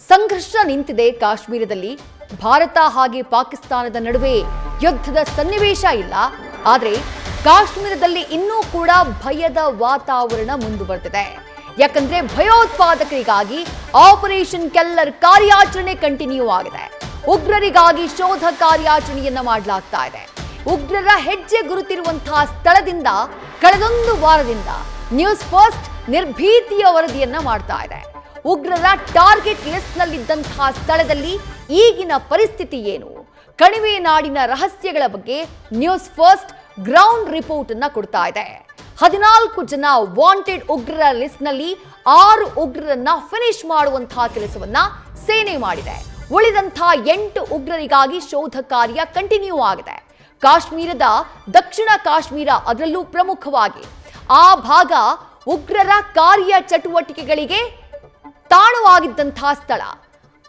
ಸಂಘರ್ಷ ನಿಂತಿದೆ ಕಾಶ್ಮೀರದಲ್ಲಿ. ಭಾರತ ಹಾಗೆ ಪಾಕಿಸ್ತಾನದ ನಡುವೆ ಯುದ್ಧದ ಸನ್ನಿವೇಶ ಇಲ್ಲ. ಆದರೆ ಕಾಶ್ಮೀರದಲ್ಲಿ ಇನ್ನೂ ಕೂಡ ಭಯದ ವಾತಾವರಣ ಮುಂದುವರೆದಿದೆ. ಯಾಕಂದ್ರೆ ಭಯೋತ್ಪಾದಕರಿಗಾಗಿ ಆಪರೇಷನ್ ಕೆಲ್ಲರ್ ಕಾರ್ಯಾಚರಣೆ ಕಂಟಿನ್ಯೂ ಆಗಿದೆ. ಉಗ್ರರಿಗಾಗಿ ಶೋಧ ಕಾರ್ಯಾಚರಣೆಯನ್ನ ಮಾಡಲಾಗ್ತಾ ಇದೆ. ಉಗ್ರರ ಹೆಜ್ಜೆ ಗುರುತಿರುವಂತಹ ಸ್ಥಳದಿಂದ ಕಳೆದೊಂದು ವಾರದಿಂದ ನ್ಯೂಸ್ ಫಸ್ಟ್ ನಿರ್ಭೀತಿಯ ವರದಿಯನ್ನ ಮಾಡ್ತಾ ಇದೆ. ಉಗ್ರರ ಟಾರ್ಗೆಟ್ ಲಿಸ್ಟ್ ನಲ್ಲಿದ್ದಂತಹ ಸ್ಥಳದಲ್ಲಿ ಈಗಿನ ಪರಿಸ್ಥಿತಿ ಏನು? ಕಣಿವೆ ನಾಡಿನ ರಹಸ್ಯಗಳ ಬಗ್ಗೆ ನ್ಯೂಸ್ ಫಸ್ಟ್ ಗ್ರೌಂಡ್ ರಿಪೋರ್ಟ್ ಅನ್ನ ಕೊಡ್ತಾ ಇದೆ. 14 ಜನ ವಾಂಟೆಡ್ ಉಗ್ರರ ಲಿಸ್ಟ್ ನಲ್ಲಿ 6 ಉಗ್ರರನ್ನ ಫಿನಿಶ್ ಮಾಡುವಂತಹ ಕೆಲಸವನ್ನ ಸೇನೆ ಮಾಡಿದೆ. ಉಳಿದಂತಹ 8 ಉಗ್ರರಿಗಾಗಿ ಶೋಧ ಕಾರ್ಯ ಕಂಟಿನ್ಯೂ ಆಗಿದೆ. ಕಾಶ್ಮೀರದ ದಕ್ಷಿಣ ಕಾಶ್ಮೀರ ಅದರಲ್ಲೂ ಪ್ರಮುಖವಾಗಿ ಆ ಭಾಗ ಉಗ್ರರ ಕಾರ್ಯ ಚಟುವಟಿಕೆಗಳಿಗೆ ತಾಣವಾಗಿದ್ದಂತಹ ಸ್ಥಳ.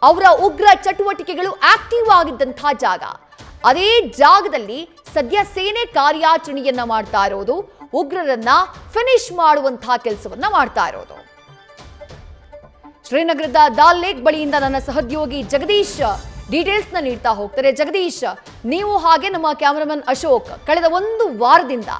ಅವರ ಉಗ್ರ ಚಟುವಟಿಕೆಗಳು ಆಕ್ಟಿವ್ ಆಗಿದ್ದಂತಹ ಜಾಗ. ಅದೇ ಜಾಗದಲ್ಲಿ ಸದ್ಯ ಸೇನೆ ಕಾರ್ಯಾಚರಣೆಯನ್ನ ಮಾಡ್ತಾ ಇರೋದು, ಉಗ್ರರನ್ನ ಫಿನಿಶ್ ಮಾಡುವಂತಹ ಕೆಲಸವನ್ನ ಮಾಡ್ತಾ ಇರೋದು. ಶ್ರೀನಗರದ ದಾಲ್ ಲೇಕ್ ಬಳಿಯಿಂದ ನನ್ನ ಸಹೋದ್ಯೋಗಿ ಜಗದೀಶ್ ಡೀಟೇಲ್ಸ್ ನ ನೀಡ್ತಾ ಹೋಗ್ತಾರೆ. ಜಗದೀಶ್, ನೀವು ಹಾಗೆ ನಮ್ಮ ಕ್ಯಾಮರಾಮನ್ ಅಶೋಕ್ ಕಳೆದ ಒಂದು ವಾರದಿಂದ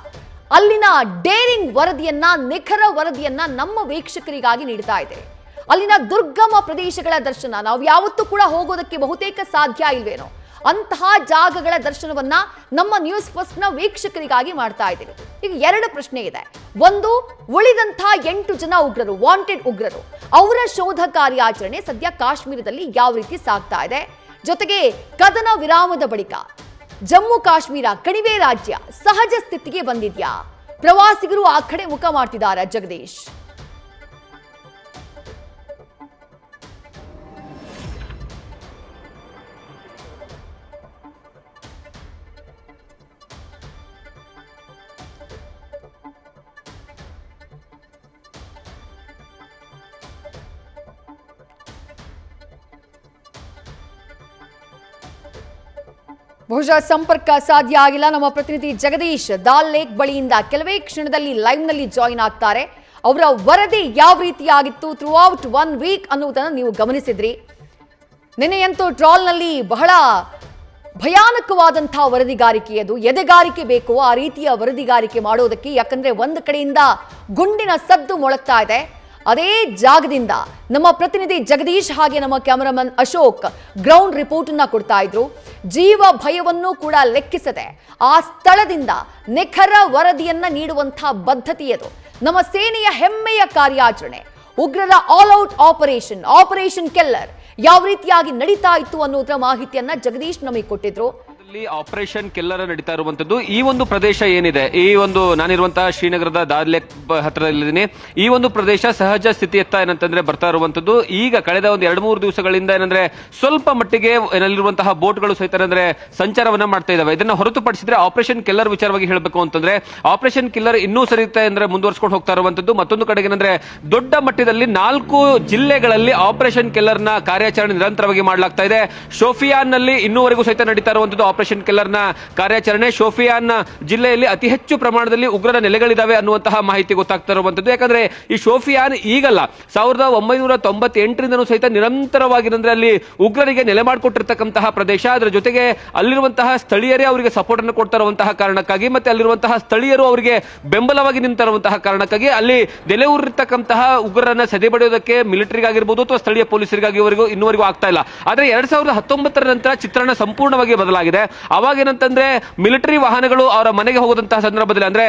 ಅಲ್ಲಿನ ಡೇರಿಂಗ್ ವರದಿಯನ್ನ, ನಿಖರ ವರದಿಯನ್ನ ನಮ್ಮ ವೀಕ್ಷಕರಿಗಾಗಿ ನೀಡ್ತಾ ಇದ್ದೇವೆ. ಅಲ್ಲಿನ ದುರ್ಗಮ ಪ್ರದೇಶಗಳ ದರ್ಶನ ನಾವು ಯಾವತ್ತೂ ಕೂಡ ಹೋಗೋದಕ್ಕೆ ಬಹುತೇಕ ಸಾಧ್ಯ ಇಲ್ವೇನೋ, ಅಂತಹ ಜಾಗಗಳ ದರ್ಶನವನ್ನ ನಮ್ಮ ನ್ಯೂಸ್ ಫಸ್ಟ್ ನ ವೀಕ್ಷಕರಿಗಾಗಿ ಮಾಡ್ತಾ ಇದ್ದೀವಿ. ಈಗ 2 ಪ್ರಶ್ನೆ ಇದೆ. ಒಂದು, ಉಳಿದಂತಹ 8 ಜನ ಉಗ್ರರು, ವಾಂಟೆಡ್ ಉಗ್ರರು, ಅವರ ಶೋಧ ಕಾರ್ಯಾಚರಣೆ ಸದ್ಯ ಕಾಶ್ಮೀರದಲ್ಲಿ ಯಾವ ರೀತಿ ಸಾಗ್ತಾ ಇದೆ? ಜೊತೆಗೆ ಕದನ ವಿರಾಮದ ಬಳಿಕ ಜಮ್ಮು ಕಾಶ್ಮೀರ ಕಣಿವೆ ರಾಜ್ಯ ಸಹಜ ಸ್ಥಿತಿಗೆ ಬಂದಿದ್ಯಾ? ಪ್ರವಾಸಿಗರು ಆ ಕಡೆ ಮುಖ ಮಾಡ್ತಿದ್ದಾರೆ. ಜಗದೀಶ್, ಬಹುಶಃ ಸಂಪರ್ಕ ಸಾಧ್ಯ ಆಗಿಲ್ಲ. ನಮ್ಮ ಪ್ರತಿನಿಧಿ ಜಗದೀಶ್ ದಾಲ್ ಲೇಕ್ ಬಳಿಯಿಂದ ಕೆಲವೇ ಕ್ಷಣದಲ್ಲಿ ಲೈವ್ ನಲ್ಲಿ ಜಾಯಿನ್ ಆಗ್ತಾರೆ. ಅವರ ವರದಿ ಯಾವ ರೀತಿಯಾಗಿತ್ತು ಥ್ರೂ ಔಟ್ 1 ವೀಕ್ ಅನ್ನುವುದನ್ನು ನೀವು ಗಮನಿಸಿದ್ರಿ. ನಿನ್ನೆಯಂತೂ ಟ್ರಾಲ್ ನಲ್ಲಿ ಬಹಳ ಭಯಾನಕವಾದಂತಹ ವರದಿಗಾರಿಕೆ, ಅದು ಎದೆಗಾರಿಕೆ ಬೇಕು ಆ ರೀತಿಯ ವರದಿಗಾರಿಕೆ ಮಾಡೋದಕ್ಕೆ. ಯಾಕಂದ್ರೆ ಒಂದು ಕಡೆಯಿಂದ ಗುಂಡಿನ ಸದ್ದು ಮೊಳಗ್ತಾ ಇದೆ. ಅದೇ ಜಾಗದಿಂದ ನಮ್ಮ ಪ್ರತಿನಿಧಿ ಜಗದೀಶ್ ಹಾಗೆ ನಮ್ಮ ಕ್ಯಾಮರಾಮನ್ ಅಶೋಕ್ ಗ್ರೌಂಡ್ ರಿಪೋರ್ಟ್ ಅನ್ನ ಕೊಡ್ತಾ ಇದ್ರು. ಜೀವ ಭಯವನ್ನು ಕೂಡ ಲೆಕ್ಕಿಸದೆ ಆ ಸ್ಥಳದಿಂದ ನಿಖರ ವರದಿಯನ್ನ ನೀಡುವಂತಹ ಬದ್ಧತೆಯದು. ನಮ್ಮ ಸೇನೆಯ ಹೆಮ್ಮೆಯ ಕಾರ್ಯಾಚರಣೆ, ಉಗ್ರರ ಆಲ್ ಔಟ್ ಆಪರೇಷನ್ ಕೆಲ್ಲರ್ ಯಾವ ರೀತಿಯಾಗಿ ನಡೀತಾ ಇತ್ತು ಅನ್ನೋದ್ರ ಮಾಹಿತಿಯನ್ನ ಜಗದೀಶ್ ನಮಗೆ ಕೊಟ್ಟಿದ್ರು. ಆಪರೇಷನ್ ಕೆಲ್ಲರ್ ನಡೀತಾ ಇರುವಂತದ್ದು ಈ ಒಂದು ಪ್ರದೇಶ ಏನಿದೆ, ಈ ಒಂದು ನಾನಿರುವಂತಹ ಶ್ರೀನಗರದ ದಾಲ್ ಲೇಕ್ ಹತ್ತಿರದಲ್ಲಿದ್ದೀನಿ. ಈ ಒಂದು ಪ್ರದೇಶ ಸಹಜ ಸ್ಥಿತಿಯತ್ತ ಏನಂತಂದ್ರೆ ಬರ್ತಾ ಇರುವಂತದ್ದು. ಈಗ ಕಳೆದ ಒಂದು 2-3 ದಿವಸಗಳಿಂದ ಏನಂದ್ರೆ ಸ್ವಲ್ಪ ಮಟ್ಟಿಗೆ ಏನಿರುವಂತಹ ಬೋಟ್ಗಳು ಸಹಿತ ಅಂದ್ರೆ ಸಂಚಾರವನ್ನ ಮಾಡ್ತಾ ಇದಾವೆ. ಇದನ್ನ ಹೊರತುಪಡಿಸಿದ್ರೆ ಆಪರೇಷನ್ ಕೆಲ್ಲರ್ ವಿಚಾರವಾಗಿ ಹೇಳಬೇಕು ಅಂತಂದ್ರೆ ಆಪರೇಷನ್ ಕಿಲ್ಲರ್ ಇನ್ನೂ ಸರಿಯುತ್ತೆ ಅಂದ್ರೆ ಮುಂದುವರ್ಸ್ಕೊಂಡು ಹೋಗ್ತಾ ಇರುವಂತದ್ದು. ಮತ್ತೊಂದು ಕಡೆಗೆ ಏನಂದ್ರೆ ದೊಡ್ಡ ಮಟ್ಟದಲ್ಲಿ 4 ಜಿಲ್ಲೆಗಳಲ್ಲಿ ಆಪರೇಷನ್ ಕೆಲ್ಲರ್ ನ ಕಾರ್ಯಾಚರಣೆ ನಿರಂತರವಾಗಿ ಮಾಡಲಾಗ್ತಾ ಇದೆ. ಶೋಫಿಯಾನ್ ನಲ್ಲಿ ಇನ್ನೂವರೆಗೂ ಸಹಿತ ನಡೀತಾ ಇರುವಂತದ್ದು ಆಪರೇಷನ್ ಕೆಲ್ಲರ್ ನ ಕಾರ್ಯಾಚರಣೆ. ಶೋಫಿಯಾನ್ ಜಿಲ್ಲೆಯಲ್ಲಿ ಅತಿ ಹೆಚ್ಚು ಪ್ರಮಾಣದಲ್ಲಿ ಉಗ್ರರ ನೆಲೆಗಳಿದಾವೆ ಅನ್ನುವಂತಹ ಮಾಹಿತಿ ಗೊತ್ತಾಗ್ತಾ ಇರುವಂತದ್ದು. ಯಾಕಂದ್ರೆ ಈ ಶೋಫಿಯಾನ್ ಈಗಲ್ಲ, 1998ರಿಂದನೂ ಸಹಿತ ನಿರಂತರವಾಗಿ ಅಂದ್ರೆ ಅಲ್ಲಿ ಉಗ್ರರಿಗೆ ನೆಲೆ ಮಾಡಿಕೊಟ್ಟಿರ್ತಕ್ಕಂತಹ ಪ್ರದೇಶ. ಅದರ ಜೊತೆಗೆ ಅಲ್ಲಿರುವಂತಹ ಸ್ಥಳೀಯರೇ ಅವರಿಗೆ ಸಪೋರ್ಟ್ ಅನ್ನು ಕೊಡ್ತಾ ಇರುವಂತಹ ಕಾರಣಕ್ಕಾಗಿ, ಮತ್ತೆ ಅಲ್ಲಿರುವಂತಹ ಸ್ಥಳೀಯರು ಅವರಿಗೆ ಬೆಂಬಲವಾಗಿ ನಿಂತಿರುವಂತಹ ಕಾರಣಕ್ಕಾಗಿ ಅಲ್ಲಿ ನೆಲೆ ಊರಿರ್ತಕ್ಕಂತಹ ಉಗ್ರರನ್ನ ಸದೆಬಡಿಯೋದಕ್ಕೆ ಮಿಲಿಟರಿಗಾಗಿರ್ಬೋದು ಅಥವಾ ಸ್ಥಳೀಯ ಪೊಲೀಸರಿಗಾಗಿ ಇನ್ನುವರೆಗೂ ಆಗ್ತಾ ಇಲ್ಲ. ಆದ್ರೆ 2019ರ ನಂತರ ಚಿತ್ರಣ ಸಂಪೂರ್ಣವಾಗಿ ಬದಲಾಗಿದೆ. ಅವಾಗ ಏನಂತಂದ್ರೆ ಮಿಲಿಟರಿ ವಾಹನಗಳು ಅವರ ಮನೆಗೆ ಹೋಗುವಂತಹ ಸಂದರ್ಭದಲ್ಲಿ ಅಂದ್ರೆ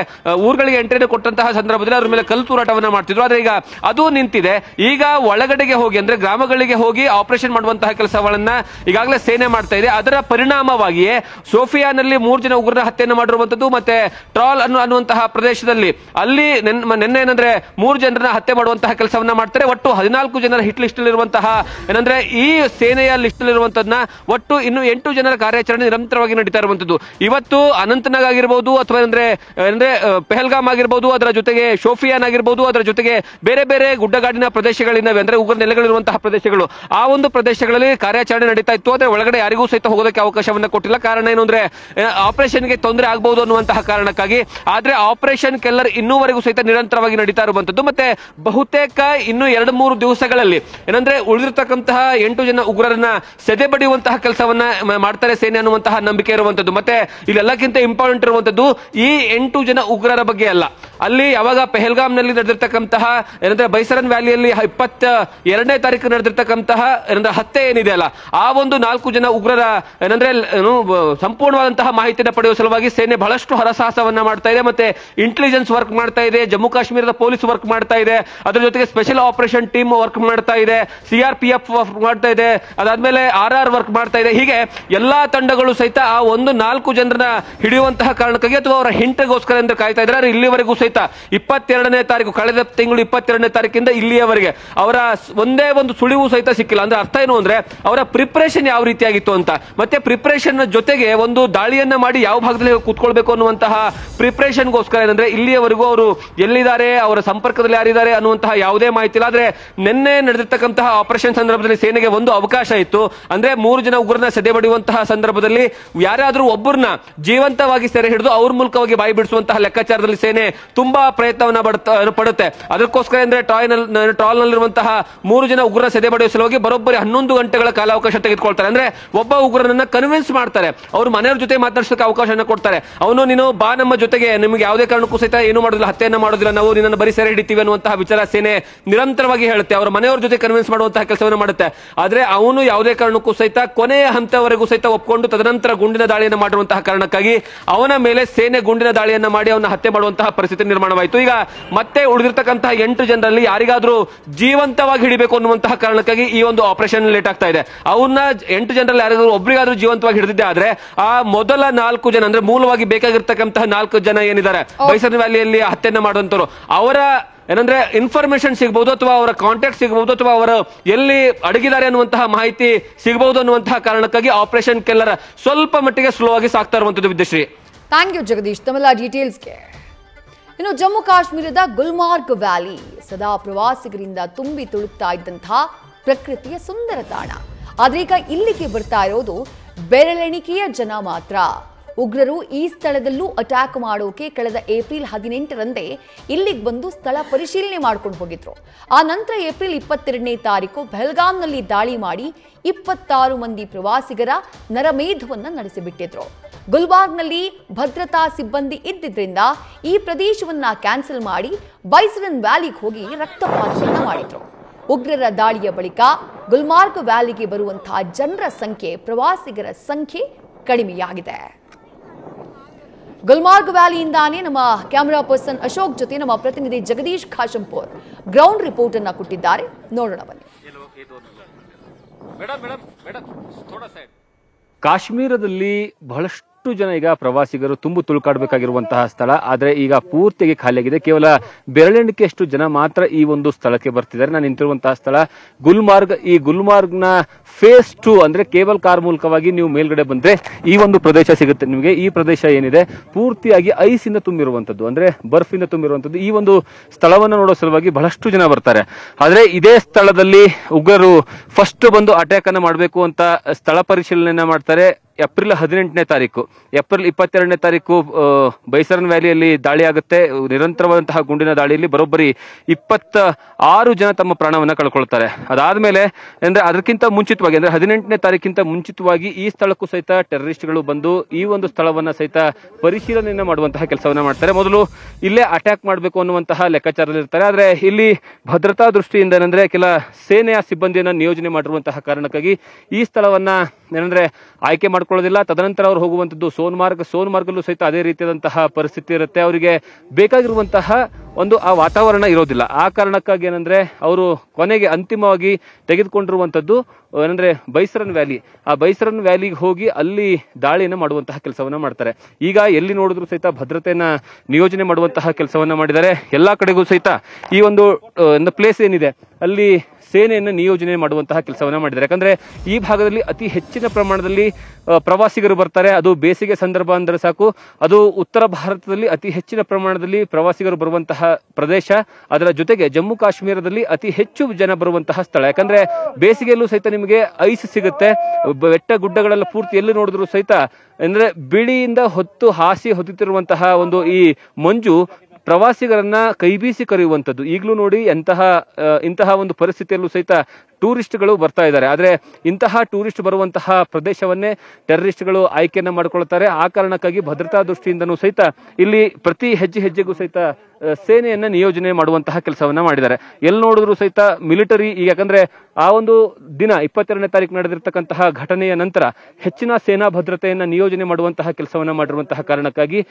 ಊರುಗಳಿಗೆ ಎಂಟ್ರಿಯನ್ನು ಕೊಟ್ಟಂತಹ ಸಂದರ್ಭದಲ್ಲಿ ಅವ್ರ ಮೇಲೆ ಕಲ್ಲು ತೂರಾಟವನ್ನ ಮಾಡ್ತಿದ್ರು. ಆದ್ರೆ ಈಗ ಅದು ನಿಂತಿದೆ. ಈಗ ಒಳಗಡೆಗೆ ಹೋಗಿ ಅಂದ್ರೆ ಗ್ರಾಮಗಳಿಗೆ ಹೋಗಿ ಆಪರೇಷನ್ ಮಾಡುವಂತಹ ಕೆಲಸಗಳನ್ನ ಈಗಾಗಲೇ ಸೇನೆ ಮಾಡ್ತಾ ಇದೆ. ಅದರ ಪರಿಣಾಮವಾಗಿಯೇ ಸೋಫಿಯಾನಲ್ಲಿ 3 ಜನ ಉಗ್ರರ ಹತ್ಯೆಯನ್ನು ಮಾಡಿರುವಂತದ್ದು. ಮತ್ತೆ ಟ್ರಾಲ್ ಅನ್ನುವಂತಹ ಪ್ರದೇಶದಲ್ಲಿ ಅಲ್ಲಿ ನಿನ್ನೆ ಏನಂದ್ರೆ 3 ಜನರನ್ನ ಹತ್ಯೆ ಮಾಡುವಂತಹ ಕೆಲಸವನ್ನ ಮಾಡ್ತಾರೆ. ಒಟ್ಟು 14 ಜನರ ಹಿಟ್ ಲಿಸ್ಟ್ ಇರುವಂತಹ ಏನಂದ್ರೆ ಈ ಸೇನೆಯ ಲಿಸ್ಟ್ ಇರುವಂತದನ್ನ ಒಟ್ಟು ಇನ್ನು 8 ಜನರ ಕಾರ್ಯಾಚರಣೆ ನಿರಂತರವಾಗಿ ನಡೀತಾ ಇರುವಂತದ್ದು. ಇವತ್ತು ಅನಂತನಾಗ್ ಆಗಿರ್ಬೋದು ಅಥವಾ ಅಂದ್ರೆ ಪೆಹಲ್ಗಾಮ್ ಆಗಿರ್ಬೋದು, ಅದರ ಜೊತೆಗೆ ಶೋಫಿಯಾನ್ ಆಗಿರ್ಬೋದು, ಅದರ ಜೊತೆಗೆ ಬೇರೆ ಬೇರೆ ಗುಡ್ಡಗಾಡಿನ ಪ್ರದೇಶಗಳಿದ್ದಾವೆ, ಅಂದ್ರೆ ಉಗ್ರ ನೆಲೆಗಳಿರುವಂತಹ ಪ್ರದೇಶಗಳು. ಆ ಒಂದು ಪ್ರದೇಶಗಳಲ್ಲಿ ಕಾರ್ಯಾಚರಣೆ ನಡೀತಾ ಇತ್ತು. ಆದ್ರೆ ಒಳಗಡೆ ಯಾರಿಗೂ ಸಹಿತ ಹೋಗೋದಕ್ಕೆ ಅವಕಾಶವನ್ನ ಕೊಟ್ಟಿಲ್ಲ. ಕಾರಣ ಏನು ಅಂದ್ರೆ ಆಪರೇಷನ್ಗೆ ತೊಂದರೆ ಆಗಬಹುದು ಅನ್ನುವಂತಹ ಕಾರಣಕ್ಕಾಗಿ. ಆದ್ರೆ ಆಪರೇಷನ್ ಕೆಲ್ಲರ್ ಇನ್ನೂವರೆಗೂ ಸಹಿತ ನಿರಂತರವಾಗಿ ನಡೀತಾ ಇರುವಂತದ್ದು. ಮತ್ತೆ ಬಹುತೇಕ ಇನ್ನು 2-3 ದಿವಸಗಳಲ್ಲಿ ಏನಂದ್ರೆ ಉಳಿದಿರ್ತಕ್ಕಂತಹ 8 ಜನ ಉಗ್ರರನ್ನ ಸೆದೆ ಬಡಿಯುವಂತಹ ಕೆಲಸವನ್ನ ಮಾಡ್ತಾರೆ ಸೇನೆ ಅನ್ನುವಂತಹ ನಂಬಿಕೆ ಇರುವಂತದ್ದು. ಮತ್ತೆ ಇಲ್ಲೆಲ್ಲಕ್ಕಿಂತ ಇಂಪಾರ್ಟೆಂಟ್ ಇರುವಂತದ್ದು ಈ 8 ಜನ ಉಗ್ರರ ಬಗ್ಗೆ ಅಲ್ಲ, ಅಲ್ಲಿ ಯಾವಾಗ ಪೆಹಲ್ಗಾಮ್ ನಲ್ಲಿ ನಡೆದಿರ್ತಕ್ಕಂತಹ ಏನಂದ್ರೆ ಬೈಸರನ್ ವ್ಯಾಲಿಯಲ್ಲಿ 22ನೇ ತಾರೀಕು ನಡೆದಿರ್ತಕ್ಕಂತಹ ಏನಂದ್ರೆ ಹತ್ಯೆ ಏನಿದೆ ಅಲ್ಲ, ಆ ಒಂದು 4 ಜನ ಉಗ್ರರ ಏನಂದ್ರೆ ಸಂಪೂರ್ಣವಾದಂತಹ ಮಾಹಿತಿಯನ್ನು ಪಡೆಯುವ ಸಲುವಾಗಿ ಸೇನೆ ಬಹಳಷ್ಟು ಹರಸಾಹಸವನ್ನ ಮಾಡ್ತಾ ಇದೆ. ಮತ್ತೆ ಇಂಟೆಲಿಜೆನ್ಸ್ ವರ್ಕ್ ಮಾಡ್ತಾ ಇದೆ, ಜಮ್ಮು ಕಾಶ್ಮೀರದ ಪೊಲೀಸ್ ವರ್ಕ್ ಮಾಡ್ತಾ ಇದೆ, ಅದರ ಜೊತೆಗೆ ಸ್ಪೆಷಲ್ ಆಪರೇಷನ್ ಟೀಮ್ ವರ್ಕ್ ಮಾಡ್ತಾ ಇದೆ, CRPF ವರ್ಕ್ ಮಾಡ್ತಾ ಇದೆ, ಅದಾದ್ಮೇಲೆ RR ವರ್ಕ್ ಮಾಡ್ತಾ ಇದೆ. ಹೀಗೆ ಎಲ್ಲಾ ತಂಡಗಳು ಸಹಿತ ಆ ಒಂದು 4 ಜನರನ್ನ ಹಿಡಿಯುವಂತಹ ಕಾರಣಕ್ಕಾಗಿ ಅಥವಾ ಅವರ ಹಿಂಟ್ಗೋಸ್ಕರ ಎಂದು ಕಾಯ್ತಾ ಇದ್ದಾರೆ. ಇಲ್ಲಿವರೆಗೂ ಸಹಿತ 22ನೇ ತಾರೀಕು, ಕಳೆದ ತಿಂಗಳು 22ನೇ ತಾರೀಕಿಂದ ಇಲ್ಲಿಯವರೆಗೆ ಅವರ ಒಂದೇ ಒಂದು ಸುಳಿವು ಸಹಿತ ಸಿಕ್ಕಿಲ್ಲ. ಅಂದ್ರೆ ಅರ್ಥ ಏನು ಅಂದ್ರೆ ಅವರ ಪ್ರಿಪರೇಷನ್ ಯಾವ ರೀತಿಯಾಗಿತ್ತು ಅಂತ, ಮತ್ತೆ ಪ್ರಿಪರೇಷನ್ ಜೊತೆಗೆ ಒಂದು ದಾಳಿಯನ್ನ ಮಾಡಿ ಯಾವ ಭಾಗದಲ್ಲಿ ಕೂತ್ಕೊಳ್ಬೇಕು ಅನ್ನುವಂತಹ ಪ್ರಿಪರೇಷನ್ಗೋಸ್ಕರ ಏನಂದ್ರೆ ಇಲ್ಲಿಯವರೆಗೂ ಅವರು ಎಲ್ಲಿದ್ದಾರೆ, ಅವರ ಸಂಪರ್ಕದಲ್ಲಿ ಯಾರಿದ್ದಾರೆ ಅನ್ನುವಂತಹ ಯಾವುದೇ ಮಾಹಿತಿ ಇಲ್ಲ. ಆದ್ರೆ ನಿನ್ನೆ ನಡೆದಿರ್ತಕ್ಕಂತಹ ಆಪರೇಷನ್ ಸಂದರ್ಭದಲ್ಲಿ ಸೇನೆಗೆ ಒಂದು ಅವಕಾಶ ಇತ್ತು. ಅಂದ್ರೆ 3 ಜನ ಉಗ್ರನ ಸೆದೆ ಬಡಿಯುವಂತಹ ಸಂದರ್ಭದಲ್ಲಿ ಯಾರಾದ್ರೂ ಒಬ್ಬರನ್ನ ಜೀವಂತವಾಗಿ ಸೆರೆ ಹಿಡಿದು ಅವ್ರ ಮೂಲಕವಾಗಿ ಬಾಯಿ ಬಿಡಿಸುವಂತಹ ಲೆಕ್ಕಾಚಾರದಲ್ಲಿ ಸೇನೆ ತುಂಬಾ ಪ್ರಯತ್ನವನ್ನ ಪಡುತ್ತೆ. ಅದಕ್ಕೋಸ್ಕರ ಅಂದ್ರೆ ಟಾಲ್ ನಲ್ಲಿರುವಂತಹ 3 ಜನ ಉಗ್ರನ ಸೆದೆ ಬಡಿಯುವ ಸಲುವಾಗಿ ಬರೋಬ್ಬರಿ 11 ಗಂಟೆಗಳ ಕಾಲಾವಕಾಶ ತೆಗೆದುಕೊಳ್ತಾರೆ. ಅಂದ್ರೆ ಒಬ್ಬ ಉಗ್ರನನ್ನ ಕನ್ವಿನ್ಸ್ ಮಾಡ್ತಾರೆ, ಅವ್ರ ಮನೆಯವ್ರ ಜೊತೆ ಮಾತಾಡ್ಸೋಕೆ ಅವಕಾಶನ ಕೊಡ್ತಾರೆ. ಅವನು ನೀನು ಬಾ ನಮ್ಮ ಜೊತೆಗೆ, ನಿಮಗೆ ಯಾವುದೇ ಕಾರಣಕ್ಕೂ ಸಹಿತ ಏನು ಮಾಡೋದಿಲ್ಲ, ಹತ್ಯೆಯನ್ನ ಮಾಡೋದಿಲ್ಲ, ನಾವು ನಿನ್ನನ್ನು ಬರೀ ಸೆರೆ ಹಿಡಿತೀವಿ ಅನ್ನುವಂತಹ ವಿಚಾರ ಸೇನೆ ನಿರಂತರವಾಗಿ ಹೇಳುತ್ತೆ. ಅವರ ಮನೆಯವ್ರ ಜೊತೆ ಕನ್ವಿನ್ಸ್ ಮಾಡುವಂತಹ ಕೆಲಸವನ್ನು ಮಾಡುತ್ತೆ. ಆದ್ರೆ ಅವನು ಯಾವುದೇ ಕಾರಣಕ್ಕೂ ಸಹಿತ ಕೊನೆಯ ಹಂತವರೆಗೂ ಸಹಿತ ಒಪ್ಪಿಕೊಂಡು ತದನಂತರ ಗುಂಡಿನ ದಾಳಿಯನ್ನು ಮಾಡಿರುವಂತಹ ಕಾರಣಕ್ಕಾಗಿ ಅವನ ಮೇಲೆ ಸೇನೆ ಗುಂಡಿನ ದಾಳಿಯನ್ನ ಮಾಡಿ ಅವನ ಹತ್ಯೆ ಮಾಡುವಂತಹ ಪರಿಸ್ಥಿತಿ ನಿರ್ಮಾಣವಾಯಿತು. ಈಗ ಮತ್ತೆ ಉಳಿದಿರ್ತಕ್ಕಂತಹ 8 ಜನರಲ್ಲಿ ಯಾರಿಗಾದ್ರೂ ಜೀವಂತವಾಗಿ ಹಿಡಿಬೇಕು ಅನ್ನುವಂತಹ ಕಾರಣಕ್ಕಾಗಿ ಈ ಒಂದು ಆಪರೇಷನ್ ಲೇಟ್ ಆಗ್ತಾ ಇದೆ. ಅವನ್ನ 8 ಜನರಲ್ಲಿ ಯಾರಿಗಾದ್ರೂ ಒಬ್ಬರಿಗಾದ್ರೂ ಜೀವಂತವಾಗಿ ಹಿಡಿದಿದ್ದೆ ಆದ್ರೆ ಆ ಮೊದಲ 4 ಜನ ಅಂದ್ರೆ ಮೂಲವಾಗಿ ಬೇಕಾಗಿರ್ತಕ್ಕಂತಹ 4 ಜನ ಏನಿದ್ದಾರೆ ಬೈಸನ್ ವ್ಯಾಲಿಯಲ್ಲಿ ಹತ್ಯೆಯನ್ನ ಮಾಡುವಂತರು, ಅವರ ಏನಂದ್ರೆ ಇನ್ಫಾರ್ಮೇಶನ್ ಸಿಗಬಹುದು ಅಥವಾ ಅವರ ಕಾಂಟ್ಯಾಕ್ಟ್ ಸಿಗಬಹುದು ಅಥವಾ ಅವರು ಎಲ್ಲಿ ಅಡಗಿದ್ದಾರೆ ಅನ್ನುವಂತಹ ಮಾಹಿತಿ ಸಿಗಬಹುದು ಅನ್ನುವಂತಹ ಕಾರಣಕ್ಕಾಗಿ ಆಪರೇಷನ್ ಕೆಲ್ಲರ್ ಸ್ವಲ್ಪ ಮಟ್ಟಿಗೆ ಸ್ಲೋ ಆಗಿ ಸಾಕ್ತಾ ಇರುವಂತದ್ದು. ವಿದ್ಯಶ್ರೀ, ಥ್ಯಾಂಕ್ ಯು ಜಗದೀಶ್ ತಮ್ಮೆಲ್ಲ ಡೀಟೇಲ್ಸ್ಗೆ. ಇನ್ನು ಜಮ್ಮು ಕಾಶ್ಮೀರದ ಗುಲ್ಮಾರ್ಗ್ ವ್ಯಾಲಿ ಸದಾ ಪ್ರವಾಸಿಗರಿಂದ ತುಂಬಿ ತುಳುಕ್ತಾ ಇದ್ದಂತಹ ಪ್ರಕೃತಿಯ ಸುಂದರ ತಾಣ. ಆದ್ರೆ ಈಗ ಇಲ್ಲಿಗೆ ಬರ್ತಾ ಇರೋದು ಬೆರಳೆಣಿಕೆಯ ಜನ ಮಾತ್ರ. ಉಗ್ರರು ಈ ಸ್ಥಳದಲ್ಲೂ ಅಟ್ಯಾಕ್ ಮಾಡೋಕೆ ಕಳೆದ ಏಪ್ರಿಲ್ 18ರಂದೇ ಇಲ್ಲಿಗೆ ಬಂದು ಸ್ಥಳ ಪರಿಶೀಲನೆ ಮಾಡ್ಕೊಂಡು ಹೋಗಿದ್ರು. ಆ ನಂತರ ಏಪ್ರಿಲ್ 22ನೇ ತಾರೀಕು ಬೆಹಲ್ಗಾಮ್ನಲ್ಲಿ ದಾಳಿ ಮಾಡಿ 26 ಮಂದಿ ಪ್ರವಾಸಿಗರ ನರಮೇಧವನ್ನ ನಡೆಸಿಬಿಟ್ಟಿದ್ರು. ಗುಲ್ಬಾರ್ಗ್ನಲ್ಲಿ ಭದ್ರತಾ ಸಿಬ್ಬಂದಿ ಇದ್ದಿದ್ರಿಂದ ಈ ಪ್ರದೇಶವನ್ನ ಕ್ಯಾನ್ಸಲ್ ಮಾಡಿ ಬೈಸರನ್ ವ್ಯಾಲಿಗೆ ಹೋಗಿ ರಕ್ತಪಾತವನ್ನ ಮಾಡಿದ್ರು. ಉಗ್ರರ ದಾಳಿಯ ಬಳಿಕ ಗುಲ್ಮಾರ್ಗ್ ವ್ಯಾಲಿಗೆ ಬರುವಂತಹ ಜನರ ಸಂಖ್ಯೆ, ಪ್ರವಾಸಿಗರ ಸಂಖ್ಯೆ ಕಡಿಮೆಯಾಗಿದೆ. ಗುಲ್ಮಾರ್ಗ್ ವ್ಯಾಲಿಯಿಂದಾನೇ ನಮ್ಮ ಕ್ಯಾಮೆರಾ ಪರ್ಸನ್ ಅಶೋಕ್ ಜೊತೆ ನಮ್ಮ ಪ್ರತಿನಿಧಿ ಜಗದೀಶ್ ಖಾಶಂಪುರ್ ಗ್ರೌಂಡ್ ರಿಪೋರ್ಟ್ ಅನ್ನ ಕೊಟ್ಟಿದ್ದಾರೆ. ನೋಡೋಣ ಬನ್ನಿ. ಕಾಶ್ಮೀರದಲ್ಲಿ ಬಹಳಷ್ಟು ಜನ ಈಗ ಪ್ರವಾಸಿಗರು ತುಂಬು ತುಳುಕಾಡಬೇಕಾಗಿರುವಂತಹ ಸ್ಥಳ, ಆದ್ರೆ ಈಗ ಪೂರ್ತಿಯಾಗಿ ಖಾಲಿಯಾಗಿದೆ. ಕೇವಲ ಬೆರಳೆಣಿಕೆಯಷ್ಟು ಜನ ಮಾತ್ರ ಈ ಒಂದು ಸ್ಥಳಕ್ಕೆ ಬರ್ತಿದ್ದಾರೆ. ನಾನು ನಿಂತಿರುವಂತಹ ಸ್ಥಳ ಗುಲ್ಮಾರ್ಗ್. ಈ ಗುಲ್ಮಾರ್ಗ್ನ ಫೇಸ್ 2 ಅಂದ್ರೆ ಕೇಬಲ್ ಕಾರ್ ಮೂಲಕವಾಗಿ ನೀವು ಮೇಲ್ಗಡೆ ಬಂದ್ರೆ ಈ ಒಂದು ಪ್ರದೇಶ ಸಿಗುತ್ತೆ ನಿಮಗೆ. ಈ ಪ್ರದೇಶ ಏನಿದೆ ಪೂರ್ತಿಯಾಗಿ ಐಸ್ ಇಂದ ತುಂಬಿರುವಂತದ್ದು, ಅಂದ್ರೆ ಬರ್ಫಿಂದ ತುಂಬಿರುವಂತದ್ದು. ಈ ಒಂದು ಸ್ಥಳವನ್ನು ನೋಡೋ ಸಲುವಾಗಿ ಬಹಳಷ್ಟು ಜನ ಬರ್ತಾರೆ. ಆದ್ರೆ ಇದೇ ಸ್ಥಳದಲ್ಲಿ ಉಗ್ರರು ಫಸ್ಟ್ ಬಂದು ಅಟ್ಯಾಕ್ ಅನ್ನ ಮಾಡಬೇಕು ಅಂತ ಸ್ಥಳ ಪರಿಶೀಲನೆ ಮಾಡ್ತಾರೆ. ಏಪ್ರಿಲ್ 18ನೇ ತಾರೀಕು, ಏಪ್ರಿಲ್ 22ನೇ ತಾರೀಕು ಬೈಸರನ್ ವ್ಯಾಲಿಯಲ್ಲಿ ದಾಳಿ ಆಗುತ್ತೆ. ನಿರಂತರವಾದಂತಹ ಗುಂಡಿನ ದಾಳಿಯಲ್ಲಿ ಬರೋಬ್ಬರಿ 26 ಜನ ತಮ್ಮ ಪ್ರಾಣವನ್ನ ಕಳ್ಕೊಳ್ತಾರೆ. ಅದಾದ್ಮೇಲೆ ಅಂದ್ರೆ ಅದಕ್ಕಿಂತ ಮುಂಚಿತವಾಗಿ ಅಂದ್ರೆ 18ನೇ ತಾರೀಕಿಂತ ಮುಂಚಿತವಾಗಿ ಈ ಸ್ಥಳಕ್ಕೂ ಸಹಿತ ಟೆರರಿಸ್ಟ್ಗಳು ಬಂದು ಈ ಒಂದು ಸ್ಥಳವನ್ನ ಸಹಿತ ಪರಿಶೀಲನೆಯನ್ನ ಮಾಡುವಂತಹ ಕೆಲಸವನ್ನ ಮಾಡ್ತಾರೆ. ಮೊದಲು ಇಲ್ಲೇ ಅಟ್ಯಾಕ್ ಮಾಡಬೇಕು ಅನ್ನುವಂತಹ ಲೆಕ್ಕಾಚಾರದಲ್ಲಿ ಇರ್ತಾರೆ. ಆದ್ರೆ ಇಲ್ಲಿ ಭದ್ರತಾ ದೃಷ್ಟಿಯಿಂದ ಏನಂದ್ರೆ ಕೆಲ ಸೇನೆಯ ಸಿಬ್ಬಂದಿಯನ್ನ ನಿಯೋಜನೆ ಮಾಡಿರುವಂತಹ ಕಾರಣಕ್ಕಾಗಿ ಈ ಸ್ಥಳವನ್ನ ಏನಂದ್ರೆ ಆಯ್ಕೆ ಮಾಡ್ಕೊಳ್ಳೋದಿಲ್ಲ. ತದನಂತರ ಅವ್ರು ಹೋಗುವಂತದ್ದು ಸೋನ್ಮಾರ್ಗಲ್ಲೂ ಸಹಿತ ಅದೇ ರೀತಿಯಾದಂತಹ ಪರಿಸ್ಥಿತಿ ಇರುತ್ತೆ. ಅವರಿಗೆ ಬೇಕಾಗಿರುವಂತಹ ಒಂದು ಆ ವಾತಾವರಣ ಇರೋದಿಲ್ಲ. ಆ ಕಾರಣಕ್ಕಾಗಿ ಏನಂದ್ರೆ ಅವರು ಕೊನೆಗೆ ಅಂತಿಮವಾಗಿ ತೆಗೆದುಕೊಂಡಿರುವಂತದ್ದು ಏನಂದ್ರೆ ಬೈಸರನ್ ವ್ಯಾಲಿ. ಆ ಬೈಸರನ್ ವ್ಯಾಲಿಗೆ ಹೋಗಿ ಅಲ್ಲಿ ದಾಳಿಯನ್ನು ಮಾಡುವಂತಹ ಕೆಲಸವನ್ನ ಮಾಡ್ತಾರೆ. ಈಗ ಎಲ್ಲಿ ನೋಡಿದ್ರು ಸಹಿತ ಭದ್ರತೆಯನ್ನ ನಿಯೋಜನೆ ಮಾಡುವಂತಹ ಕೆಲಸವನ್ನ ಮಾಡಿದ್ದಾರೆ. ಎಲ್ಲಾ ಕಡೆಗೂ ಸಹಿತ ಈ ಒಂದು ಪ್ಲೇಸ್ ಏನಿದೆ ಅಲ್ಲಿ ಸೇನೆಯನ್ನು ನಿಯೋಜನೆ ಮಾಡುವಂತಹ ಕೆಲಸವನ್ನ ಮಾಡಿದ್ದಾರೆ. ಯಾಕಂದ್ರೆ ಈ ಭಾಗದಲ್ಲಿ ಅತಿ ಹೆಚ್ಚಿನ ಪ್ರಮಾಣದಲ್ಲಿ ಪ್ರವಾಸಿಗರು ಬರ್ತಾರೆ. ಅದು ಬೇಸಿಗೆ ಸಂದರ್ಭ ಅಂದ್ರೆ ಸಾಕು, ಅದು ಉತ್ತರ ಭಾರತದಲ್ಲಿ ಅತಿ ಹೆಚ್ಚಿನ ಪ್ರಮಾಣದಲ್ಲಿ ಪ್ರವಾಸಿಗರು ಬರುವಂತಹ ಪ್ರದೇಶ. ಅದರ ಜೊತೆಗೆ ಜಮ್ಮು ಕಾಶ್ಮೀರದಲ್ಲಿ ಅತಿ ಹೆಚ್ಚು ಜನ ಬರುವಂತಹ ಸ್ಥಳ. ಯಾಕಂದ್ರೆ ಬೇಸಿಗೆಯಲ್ಲೂ ಸಹಿತ ನಿಮಗೆ ಐಸ್ ಸಿಗುತ್ತೆ. ಬೆಟ್ಟ ಗುಡ್ಡಗಳೆಲ್ಲ ಪೂರ್ತಿ ಎಲ್ಲಿ ನೋಡಿದ್ರು ಸಹಿತ ಅಂದ್ರೆ ಬಿಳಿಯಿಂದ ಹಾಸಿ ಹೊತ್ತಿರುವಂತಹ ಒಂದು ಈ ಮಂಜು ಪ್ರವಾಸಿಗರನ್ನ ಕೈಬೀಸಿ ಕರೆಯುವಂಥದ್ದು. ಈಗಲೂ ನೋಡಿ ಇಂತಹ ಒಂದು ಪರಿಸ್ಥಿತಿಯಲ್ಲೂ ಸಹಿತ ಟೂರಿಸ್ಟ್ಗಳು ಬರ್ತಾ ಇದ್ದಾರೆ. ಆದ್ರೆ ಇಂತಹ ಟೂರಿಸ್ಟ್ ಬರುವಂತಹ ಪ್ರದೇಶವನ್ನೇ ಟೆರರಿಸ್ಟ್ಗಳು ಆಯ್ಕೆಯನ್ನ ಮಾಡಿಕೊಳ್ತಾರೆ. ಆ ಕಾರಣಕ್ಕಾಗಿ ಭದ್ರತಾ ದೃಷ್ಟಿಯಿಂದನೂ ಸಹಿತ ಇಲ್ಲಿ ಪ್ರತಿ ಹೆಜ್ಜೆಗೂ ಸಹಿತ ಸೇನೆಯನ್ನ ನಿಯೋಜನೆ ಮಾಡುವಂತಹ ಕೆಲಸವನ್ನ ಮಾಡಿದ್ದಾರೆ. ಎಲ್ಲಿ ನೋಡಿದ್ರು ಸಹಿತ ಮಿಲಿಟರಿ. ಯಾಕಂದ್ರೆ ಆ ಒಂದು ದಿನ 22ನೇ ತಾರೀಕು ನಡೆದಿರ್ತಕ್ಕಂತಹ ಘಟನೆಯ ನಂತರ ಹೆಚ್ಚಿನ ಸೇನಾ ಭದ್ರತೆಯನ್ನ ನಿಯೋಜನೆ ಮಾಡುವಂತಹ ಕೆಲಸವನ್ನ ಮಾಡಿರುವಂತಹ ಕಾರಣಕ್ಕಾಗಿ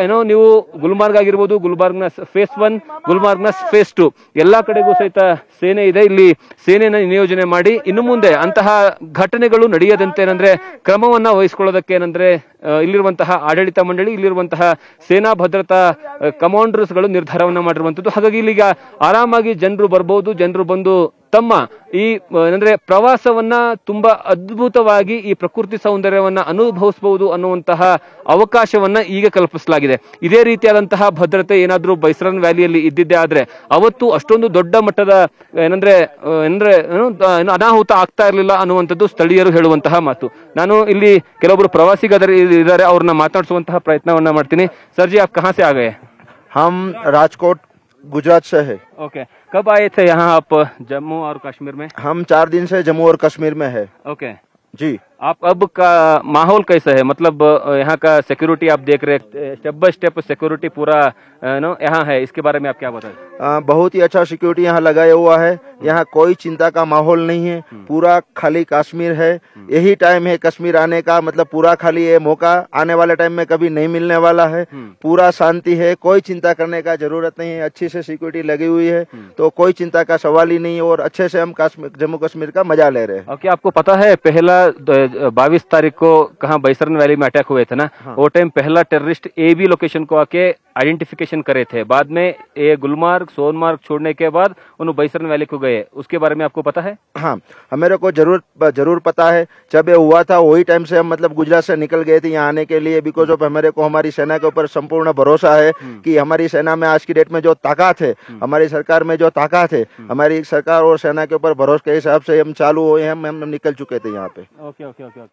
ಏನೋ ನೀವು ಗುಲ್ಮಾರ್ಗ್ ಆಗಿರ್ಬೋದು, ಗುಲ್ಮಾರ್ಗ್ನ ಫೇಸ್ 1, ಗುಲ್ಮಾರ್ಗ್ನ ಫೇಸ್ 2 ಎಲ್ಲಾ ಕಡೆಗೂ ಸಹಿತ ಸೇನೆ ಇದೆ. ಇಲ್ಲಿ ಸೇನೆಯನ್ನ ನಿಯೋಜನೆ ಮಾಡಿ ಇನ್ನು ಮುಂದೆ ಅಂತಹ ಘಟನೆಗಳು ನಡೆಯದಂತೆ ಏನಂದ್ರೆ ಕ್ರಮವನ್ನ ವಹಿಸಿಕೊಳ್ಳೋದಕ್ಕೆ ಏನಂದ್ರೆ ಇಲ್ಲಿರುವಂತಹ ಆಡಳಿತ ಮಂಡಳಿ, ಇಲ್ಲಿರುವಂತಹ ಸೇನಾ ಭದ್ರತಾ ಕಮಾಂಡರ್ಸ್ಗಳು ನಿರ್ಧಾರವನ್ನ ಮಾಡಿರುವಂತದ್ದು. ಹಾಗಾಗಿ ಇಲ್ಲಿಗ ಆರಾಮಾಗಿ ಜನರು ಬರ್ಬೋದು. ಜನರು ಬಂದು ತಮ್ಮ ಈ ಏನಂದ್ರೆ ಪ್ರವಾಸವನ್ನ ತುಂಬಾ ಅದ್ಭುತವಾಗಿ ಈ ಪ್ರಕೃತಿ ಸೌಂದರ್ಯವನ್ನ ಅನುಭವಿಸಬಹುದು ಅನ್ನುವಂತಹ ಅವಕಾಶವನ್ನ ಈಗ ಕಲ್ಪಿಸಲಾಗಿದೆ. ಇದೇ ರೀತಿಯಾದಂತಹ ಭದ್ರತೆ ಏನಾದ್ರೂ ಬೈಸರನ್ ವ್ಯಾಲಿಯಲ್ಲಿ ಇದ್ದಿದ್ದೇ ಆದ್ರೆ ಅವತ್ತು ಅಷ್ಟೊಂದು ದೊಡ್ಡ ಮಟ್ಟದ ಏನಂದ್ರೆ ಅನಾಹುತ ಆಗ್ತಾ ಇರಲಿಲ್ಲ ಅನ್ನುವಂಥದ್ದು ಸ್ಥಳೀಯರು ಹೇಳುವಂತಹ ಮಾತು. ನಾನು ಇಲ್ಲಿ ಕೆಲವೊಬ್ರು ಪ್ರವಾಸಿಗರು ಇದ್ದಾರೆ, ಅವ್ರನ್ನ ಮಾತಾಡಿಸುವಂತಹ ಪ್ರಯತ್ನವನ್ನ ಮಾಡ್ತೀನಿ. ಸರ್ಜಿ, आप कहाँ से आ गए? हम राजकोट गुजरात से है। ओके, कब आए थे यहाँ आप जम्मू और कश्मीर में? हम 4 दिन से जम्मू और कश्मीर में है। ओके जी, आप अब का माहौल कैसा है? मतलब यहाँ का सिक्योरिटी आप देख रहे, स्टेप बाय स्टेप सिक्योरिटी पूरा यहाँ है, इसके बारे में आप क्या बताएं? बहुत ही अच्छा सिक्योरिटी यहाँ लगाया हुआ है। यहाँ कोई चिंता का माहौल नहीं है। पूरा खाली कश्मीर है। यही टाइम है कश्मीर आने का, मतलब पूरा खाली ये मौका आने वाले टाइम में कभी नहीं मिलने वाला है। पूरा शांति है, कोई चिंता करने का जरूरत नहीं है। अच्छी से सिक्योरिटी लगी हुई है, तो कोई चिंता का सवाल ही नहीं है। और अच्छे से हम जम्मू कश्मीर का मजा ले रहे हैं। क्या आपको पता है पहला 22 तारीख को कहाँ बैसरन वैली में अटैक हुए थे ना? वो टाइम पहला टेररिस्ट AB लोकेशन को आके आइडेंटिफिकेशन करे थे। बाद में ये गुलमार्ग, सोनमार्ग छोड़ने के बाद उन्होंने बैसरन वैली को गए। उसके बारे में आपको पता है? हाँ, मेरे को जरूर पता है। जब ये हुआ था वही टाइम से हम मतलब गुजरात से निकल गए थे यहाँ आने के लिए। बिकॉज ऑफ हमारे को हमारी सेना के ऊपर संपूर्ण भरोसा है कि हमारी सेना में आज की डेट में जो ताकत है, हमारी सरकार में जो ताकत है, हमारी सरकार और सेना के ऊपर भरोसे के हिसाब से हम चालू हुए हैं। हम निकल चुके थे यहाँ पे। ओके ओके ओके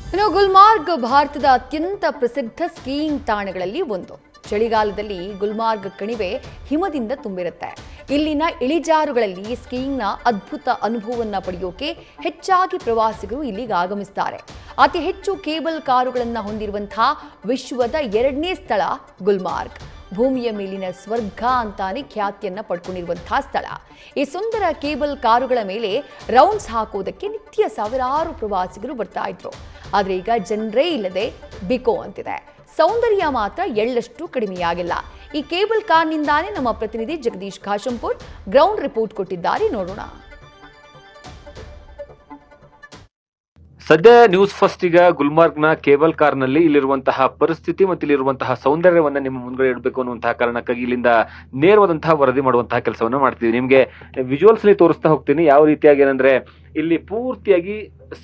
ಇನ್ನು ಗುಲ್ಮಾರ್ಗ್ ಭಾರತದ ಅತ್ಯಂತ ಪ್ರಸಿದ್ಧ ಸ್ಕೀಯಿಂಗ್ ತಾಣಗಳಲ್ಲಿ ಒಂದು. ಚಳಿಗಾಲದಲ್ಲಿ ಗುಲ್ಮಾರ್ಗ್ ಕಣಿವೆ ಹಿಮದಿಂದ ತುಂಬಿರುತ್ತೆ. ಇಲ್ಲಿನ ಇಳಿಜಾರುಗಳಲ್ಲಿ ಸ್ಕೀಯಿಂಗ್ನ ಅದ್ಭುತ ಅನುಭವವನ್ನು ಪಡೆಯೋಕೆ ಹೆಚ್ಚಾಗಿ ಪ್ರವಾಸಿಗರು ಇಲ್ಲಿಗೆ ಆಗಮಿಸ್ತಾರೆ. ಅತಿ ಹೆಚ್ಚು ಕೇಬಲ್ ಕಾರುಗಳನ್ನು ಹೊಂದಿರುವಂತಹ ವಿಶ್ವದ 2ನೇ ಸ್ಥಳ ಗುಲ್ಮಾರ್ಗ್. ಭೂಮಿಯ ಮೇಲಿನ ಸ್ವರ್ಗ ಅಂತಾನೆ ಖ್ಯಾತಿಯನ್ನ ಪಡ್ಕೊಂಡಿರುವಂತಹ ಸ್ಥಳ. ಈ ಸುಂದರ ಕೇಬಲ್ ಕಾರುಗಳ ಮೇಲೆ ರೌಂಡ್ಸ್ ಹಾಕೋದಕ್ಕೆ ನಿತ್ಯ ಸಾವಿರಾರು ಪ್ರವಾಸಿಗರು ಬರ್ತಾ ಇದ್ರು. ಆದ್ರೆ ಈಗ ಜನರೇ ಇಲ್ಲದೆ ಬಿಕೋ ಅಂತಿದೆ. ಸೌಂದರ್ಯ ಮಾತ್ರ ಎಳ್ಳಷ್ಟು ಕಡಿಮೆಯಾಗಿಲ್ಲ. ಈ ಕೇಬಲ್ ಕಾರ್ನಿಂದಾನೇ ನಮ್ಮ ಪ್ರತಿನಿಧಿ ಜಗದೀಶ್ ಖಾಶಂಪುರ್ ಗ್ರೌಂಡ್ ರಿಪೋರ್ಟ್ ಕೊಟ್ಟಿದ್ದಾರೆ, ನೋಡೋಣ. ಸದ್ಯ ನ್ಯೂಸ್ ಫಸ್ಟ್ ಈಗ ಗುಲ್ಮಾರ್ಗ್ನ ಕೇಬಲ್ ಕಾರ್ನಲ್ಲಿ ಇಲ್ಲಿರುವಂತಹ ಪರಿಸ್ಥಿತಿ ಮತ್ತು ಇಲ್ಲಿರುವಂತಹ ಸೌಂದರ್ಯವನ್ನ ನಿಮ್ಮ ಮುಂದೆ ಇಡಬೇಕು ಅನ್ನುವಂತಹ ಕಾರಣಕ್ಕಾಗಿ ಇಲ್ಲಿಂದ ನೇರವಾದಂತಹ ವರದಿ ಮಾಡುವಂತಹ ಕೆಲಸವನ್ನ ಮಾಡ್ತೀವಿ. ನಿಮ್ಗೆ ವಿಜುವಲ್ಸ್ ಅಲ್ಲಿ ತೋರಿಸ್ತಾ ಹೋಗ್ತೀನಿ ಯಾವ ರೀತಿಯಾಗಿ ಏನಂದ್ರೆ ಇಲ್ಲಿ ಪೂರ್ತಿಯಾಗಿ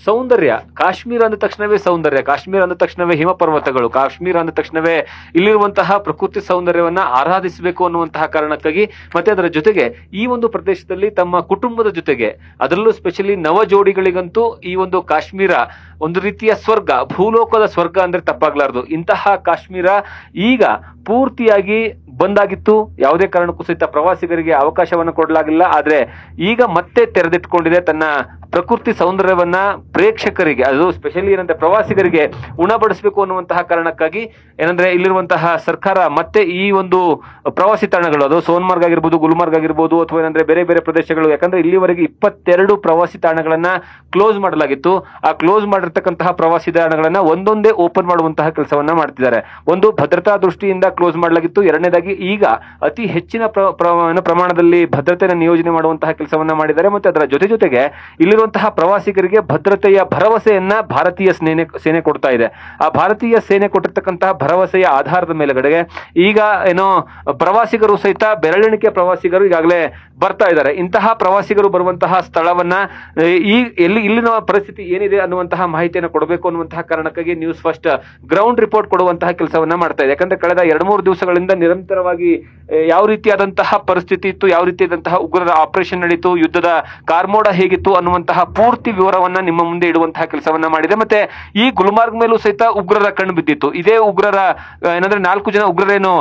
ಸೌಂದರ್ಯ. ಕಾಶ್ಮೀರ ಅಂದ ತಕ್ಷಣವೇ ಸೌಂದರ್ಯ, ಕಾಶ್ಮೀರ ಅಂದ ತಕ್ಷಣವೇ ಹಿಮ ಪರ್ವತಗಳು, ಕಾಶ್ಮೀರ ಅಂದ ತಕ್ಷಣವೇ ಇಲ್ಲಿರುವಂತಹ ಪ್ರಕೃತಿ ಸೌಂದರ್ಯವನ್ನ ಆರಾಧಿಸಬೇಕು ಅನ್ನುವಂತಹ ಕಾರಣಕ್ಕಾಗಿ ಮತ್ತೆ ಅದರ ಜೊತೆಗೆ ಈ ಒಂದು ಪ್ರದೇಶದಲ್ಲಿ ತಮ್ಮ ಕುಟುಂಬದ ಜೊತೆಗೆ ಅದರಲ್ಲೂ ಸ್ಪೆಷಲಿ ನವ ಜೋಡಿಗಳಿಗಂತೂ ಈ ಒಂದು ಕಾಶ್ಮೀರ ಒಂದು ರೀತಿಯ ಸ್ವರ್ಗ, ಭೂಲೋಕದ ಸ್ವರ್ಗ ಅಂದ್ರೆ ತಪ್ಪಾಗ್ಲಾರ್ದು. ಇಂತಹ ಕಾಶ್ಮೀರ ಈಗ ಪೂರ್ತಿಯಾಗಿ ಬಂದಾಗಿತ್ತು. ಯಾವುದೇ ಕಾರಣಕ್ಕೂ ಸಹಿತ ಪ್ರವಾಸಿಗರಿಗೆ ಅವಕಾಶವನ್ನು ಕೊಡಲಾಗಿಲ್ಲ. ಆದ್ರೆ ಈಗ ಮತ್ತೆ ತೆರೆದಿಟ್ಕೊಂಡಿದೆ ತನ್ನ ಪ್ರಕೃತಿ ಸೌಂದರ್ಯವನ್ನ ಪ್ರೇಕ್ಷಕರಿಗೆ, ಅದು ಸ್ಪೆಷಲಿ ಏನಂದ್ರೆ ಪ್ರವಾಸಿಗರಿಗೆ ಉಣಬಡಿಸಬೇಕು ಅನ್ನುವಂತಹ ಕಾರಣಕ್ಕಾಗಿ ಏನಂದ್ರೆ ಇಲ್ಲಿರುವಂತಹ ಸರ್ಕಾರ ಮತ್ತೆ ಈ ಒಂದು ಪ್ರವಾಸಿ ತಾಣಗಳು, ಅದು ಸೋನ್ಮಾರ್ಗ್ ಆಗಿರ್ಬೋದು, ಗುಲ್ಮಾರ್ಗ್ ಆಗಿರ್ಬೋದು, ಅಥವಾ ಏನಂದ್ರೆ ಬೇರೆ ಬೇರೆ ಪ್ರದೇಶಗಳು, ಯಾಕಂದ್ರೆ ಇಲ್ಲಿವರೆಗೆ 22 ಪ್ರವಾಸಿ ತಾಣಗಳನ್ನ ಕ್ಲೋಸ್ ಮಾಡಲಾಗಿತ್ತು. ಆ ಕ್ಲೋಸ್ ಮಾಡಿರ್ತಕ್ಕಂತಹ ಪ್ರವಾಸಿ ತಾಣಗಳನ್ನ ಒಂದೊಂದೇ ಓಪನ್ ಮಾಡುವಂತಹ ಕೆಲಸವನ್ನ ಮಾಡ್ತಿದ್ದಾರೆ. ಒಂದು ಭದ್ರತಾ ದೃಷ್ಟಿಯಿಂದ ಕ್ಲೋಸ್ ಮಾಡಲಾಗಿತ್ತು. ಎರಡನೇದಾಗಿ ಈಗ ಅತಿ ಹೆಚ್ಚಿನ ಪ್ರಮಾಣದಲ್ಲಿ ಭದ್ರತೆಯನ್ನು ನಿಯೋಜನೆ ಮಾಡುವಂತಹ ಕೆಲಸವನ್ನ ಮಾಡಿದ್ದಾರೆ. ಮತ್ತೆ ಅದರ ಜೊತೆಗೆ ಇಲ್ಲಿರುವ ಇಲ್ಲಿರುವಂತಹ ಪ್ರವಾಸಿಗರಿಗೆ ಭದ್ರತೆಯ ಭರವಸೆಯನ್ನ ಭಾರತೀಯ ಸೇನೆ ಕೊಡ್ತಾ ಇದೆ. ಆ ಭಾರತೀಯ ಸೇನೆ ಕೊಟ್ಟಿರ್ತಕ್ಕಂತಹ ಭರವಸೆಯ ಆಧಾರದ ಮೇಲೆಗಡೆ ಈಗ ಏನೋ ಪ್ರವಾಸಿಗರು ಸಹಿತ ಬೆರಳೆಣಿಕೆ ಪ್ರವಾಸಿಗರು ಈಗಾಗಲೇ ಬರ್ತಾ ಇದ್ದಾರೆ. ಇಂತಹ ಪ್ರವಾಸಿಗರು ಬರುವಂತಹ ಸ್ಥಳವನ್ನ ಇಲ್ಲಿನ ಪರಿಸ್ಥಿತಿ ಏನಿದೆ ಅನ್ನುವಂತಹ ಮಾಹಿತಿಯನ್ನು ಕೊಡಬೇಕು ಅನ್ನುವಂತಹ ಕಾರಣಕ್ಕಾಗಿ ನ್ಯೂಸ್ ಫಸ್ಟ್ ಗ್ರೌಂಡ್ ರಿಪೋರ್ಟ್ ಕೊಡುವಂತಹ ಕೆಲಸವನ್ನ ಮಾಡ್ತಾ ಇದೆ. ಯಾಕಂದ್ರೆ ಕಳೆದ 2-3 ದಿವಸಗಳಿಂದ ನಿರಂತರವಾಗಿ ಯಾವ ರೀತಿಯಾದಂತಹ ಪರಿಸ್ಥಿತಿ ಇತ್ತು, ಯಾವ ರೀತಿಯಾದಂತಹ ಉಗ್ರರ ಆಪರೇಷನ್ ನಡೀತು, ಯುದ್ಧದ ಕಾರ್ಮೋಡ ಹೇಗಿತ್ತು ಅನ್ನುವಂತಹ ಪೂರ್ತಿ ವಿವರವನ್ನ ನಿಮ್ಮ ಮುಂದೆ ಇಡುವಂತಹ ಕೆಲಸವನ್ನ ಮಾಡಿದೆ. ಮತ್ತೆ ಈ ಗುಲ್ಮಾರ್ಗ್ ಮೇಲೂ ಸಹಿತ ಉಗ್ರರ ಕಣ್ಣು ಬಿದ್ದಿತ್ತು. ಇದೇ ಉಗ್ರರ ಏನಂದ್ರೆ 4 ಜನ ಉಗ್ರರೇನು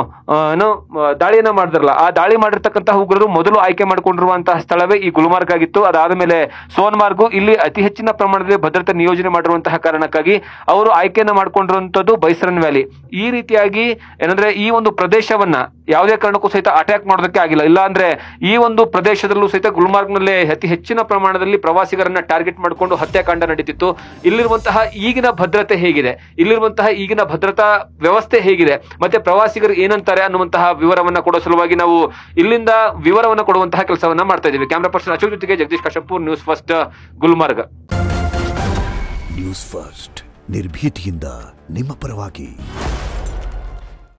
ದಾಳಿಯನ್ನ ಮಾಡಿದ್ರಲ್ಲ, ಆ ದಾಳಿ ಮಾಡಿರ್ತಕ್ಕಂತಹ ಉಗ್ರರು ಮೊದಲು ಆಯ್ಕೆ ಮಾಡಿಕೊಂಡಿರುವಂತಹ ಸ್ಥಳವೇ ಈ ಗುಲ್ಮಾರ್ಗ್ ಆಗಿತ್ತು. ಅದಾದ ಮೇಲೆ ಸೋನ್ಮಾರ್ಗು ಇಲ್ಲಿ ಅತಿ ಹೆಚ್ಚಿನ ಪ್ರಮಾಣದಲ್ಲಿ ಭದ್ರತೆ ನಿಯೋಜನೆ ಮಾಡಿರುವಂತಹ ಕಾರಣಕ್ಕಾಗಿ ಅವರು ಆಯ್ಕೆಯನ್ನ ಮಾಡಿಕೊಂಡಿರುವಂತದ್ದು ಬೈಸರನ್ ವ್ಯಾಲಿ. ಈ ರೀತಿಯಾಗಿ ಏನಂದ್ರೆ ಈ ಒಂದು ಪ್ರದೇಶವನ್ನ ಯಾವುದೇ ಕಾರಣಕ್ಕೂ ಸಹಿತ ಅಟ್ಯಾಕ್ ಮಾಡೋದಕ್ಕೆ ಆಗಿಲ್ಲ. ಇಲ್ಲ ಅಂದ್ರೆ ಈ ಒಂದು ಪ್ರದೇಶದಲ್ಲೂ ಸಹಿತ ಗುಲ್ಮಾರ್ಗ್ ನಲ್ಲಿ ಅತಿ ಹೆಚ್ಚಿನ ಪ್ರಮಾಣದಲ್ಲಿ ಪ್ರವಾಸಿಗರನ್ನ ಟಾರ್ಗೆಟ್ ಮಾಡಿಕೊಂಡು ಹತ್ಯಾಕಾಂಡ ನಡೀತಿತ್ತು. ಇಲ್ಲಿರುವಂತಹ ಈಗಿನ ಭದ್ರತೆ ಹೇಗಿದೆ, ಇಲ್ಲಿರುವಂತಹ ಈಗಿನ ಭದ್ರತಾ ವ್ಯವಸ್ಥೆ ಹೇಗಿದೆ, ಮತ್ತೆ ಪ್ರವಾಸಿಗರು ಏನಂತಾರೆ ಅನ್ನುವಂತಹ ವಿವರವನ್ನ ಕೊಡೋ ಸಲುವಾಗಿ ನಾವು ಇಲ್ಲಿಂದ ವಿವರವನ್ನ ಕೊಡುವಂತಹ ಕೆಲಸವನ್ನ ಮಾಡ್ತಾ ಇದ್ದೀವಿ. ಕ್ಯಾಮರಾ ಪರ್ಸನ್ ಅಶೋಕ್ ಜೊತೆಗೆ Jagadish Kashappur, news first Gulmarg. News first ನಿರ್ಭೀತಿಯಿಂದ ನಿಮ್ಮ ಪರವಾಗಿ.